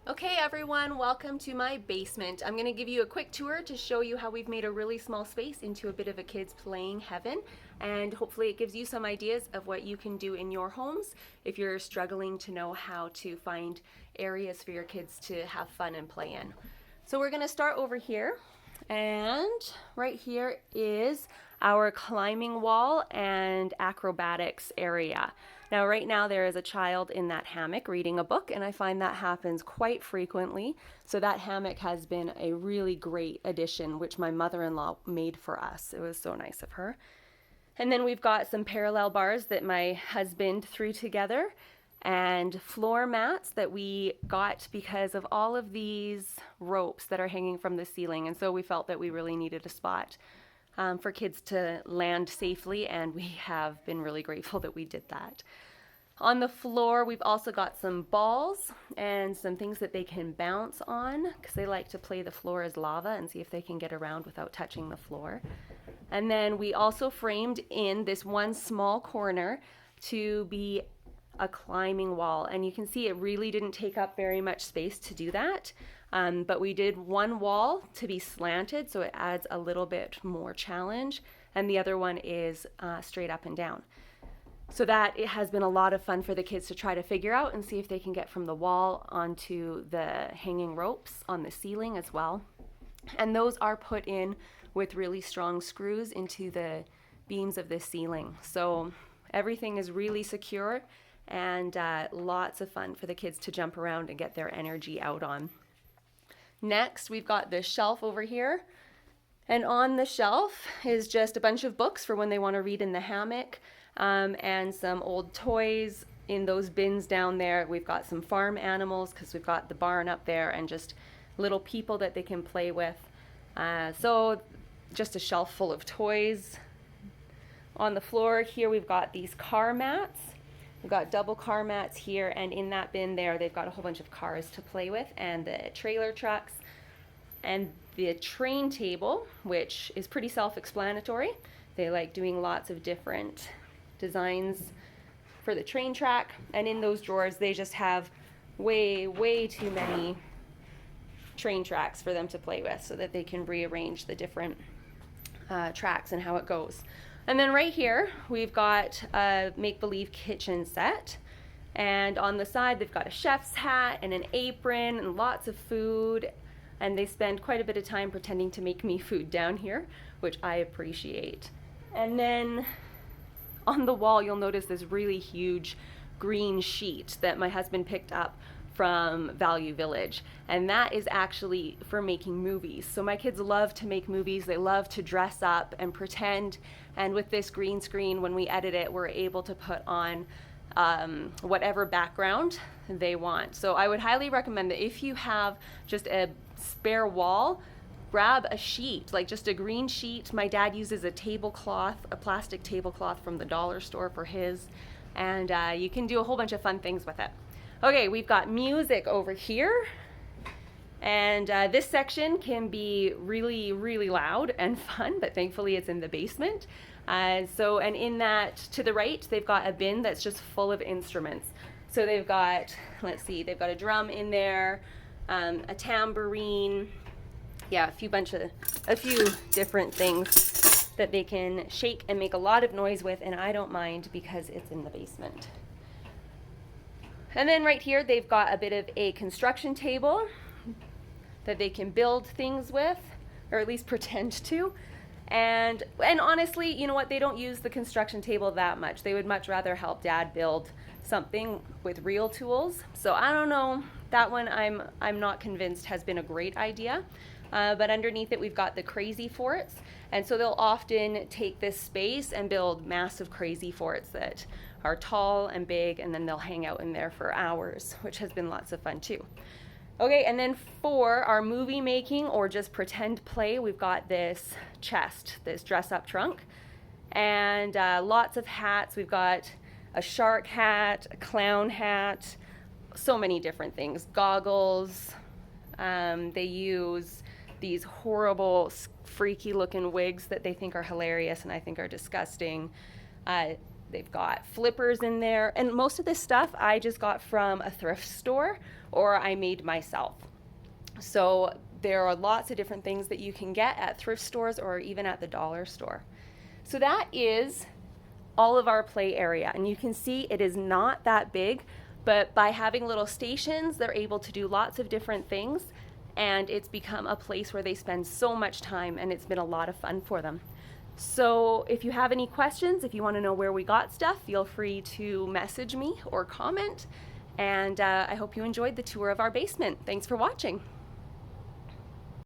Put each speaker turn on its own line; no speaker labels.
Okay everyone, welcome to my basement. I'm going to give you a quick tour to show you how we've made a really small space into a bit of a kids playing heaven, and hopefully it gives you some ideas of what you can do in your homes if you're struggling to know how to find areas for your kids to have fun and play in. So we're going to start over here, and right here is our climbing wall and acrobatics area. Now, right now there is a child in that hammock reading a book, and I find that happens quite frequently. So that hammock has been a really great addition, which my mother-in-law made for us. It was so nice of her. And then we've got some parallel bars that my husband threw together, and floor mats that we got because of all of these ropes that are hanging from the ceiling. And so we felt that we really needed a spot for kids to land safely, and we have been really grateful that we did that. On the floor, we've also got some balls and some things that they can bounce on, because they like to play the floor as lava and see if they can get around without touching the floor. And then we also framed in this one small corner to be a climbing wall, and you can see it really didn't take up very much space to do that. But we did one wall to be slanted, so it adds a little bit more challenge, and the other one is straight up and down. So that it has been a lot of fun for the kids to try to figure out and see if they can get from the wall onto the hanging ropes on the ceiling as well. And those are put in with really strong screws into the beams of the ceiling. So everything is really secure, and lots of fun for the kids to jump around and get their energy out on. Next, we've got this shelf over here, and on the shelf is just a bunch of books for when they want to read in the hammock, and some old toys in those bins down there. We've got some farm animals because we've got the barn up there, and just little people that they can play with. So just a shelf full of toys. On the floor here, we've got these car mats. We've got double car mats here, and in that bin there, they've got a whole bunch of cars to play with, and the trailer trucks, and the train table, which is pretty self-explanatory. They like doing lots of different designs for the train track, and in those drawers, they just have way too many train tracks for them to play with, so that they can rearrange the different tracks and how it goes. And then right here, we've got a make-believe kitchen set. And on the side, they've got a chef's hat and an apron and lots of food. And they spend quite a bit of time pretending to make me food down here, which I appreciate. And then on the wall, you'll notice this really huge green sheet that my husband picked up from Value Village, and that is actually for making movies. So my kids love to make movies. They love to dress up and pretend, and with this green screen, when we edit it, we're able to put on whatever background they want. So I would highly recommend that if you have just a spare wall, grab a sheet, like just a green sheet. My dad uses a tablecloth, a plastic tablecloth from the dollar store for his, and you can do a whole bunch of fun things with it. Okay, we've got music over here, and this section can be really loud and fun, but thankfully it's in the basement. And in that, to the right, they've got a bin that's just full of instruments. So they've got, let's see, they've got a drum in there, a tambourine, yeah, a few different things that they can shake and make a lot of noise with, and I don't mind because it's in the basement. And then right here, they've got a bit of a construction table that they can build things with, or at least pretend to. And honestly, you know what? They don't use the construction table that much. They would much rather help Dad build something with real tools. So I don't know. That one I'm not convinced has been a great idea. But underneath it, we've got the crazy forts. And so they'll often take this space and build massive crazy forts that are tall and big, and then they'll hang out in there for hours, which has been lots of fun too. Okay, and then for our movie making or just pretend play, we've got this chest, this dress-up trunk, and lots of hats. We've got a shark hat, a clown hat, so many different things, goggles. They use these horrible, freaky looking wigs that they think are hilarious and I think are disgusting. They've got flippers in there, and most of this stuff I just got from a thrift store or I made myself. So there are lots of different things that you can get at thrift stores or even at the dollar store. So that is all of our play area, and you can see it is not that big, but by having little stations, they're able to do lots of different things, and it's become a place where they spend so much time, and it's been a lot of fun for them. So if you have any questions, if you want to know where we got stuff, feel free to message me or comment. And I hope you enjoyed the tour of our basement. Thanks for watching.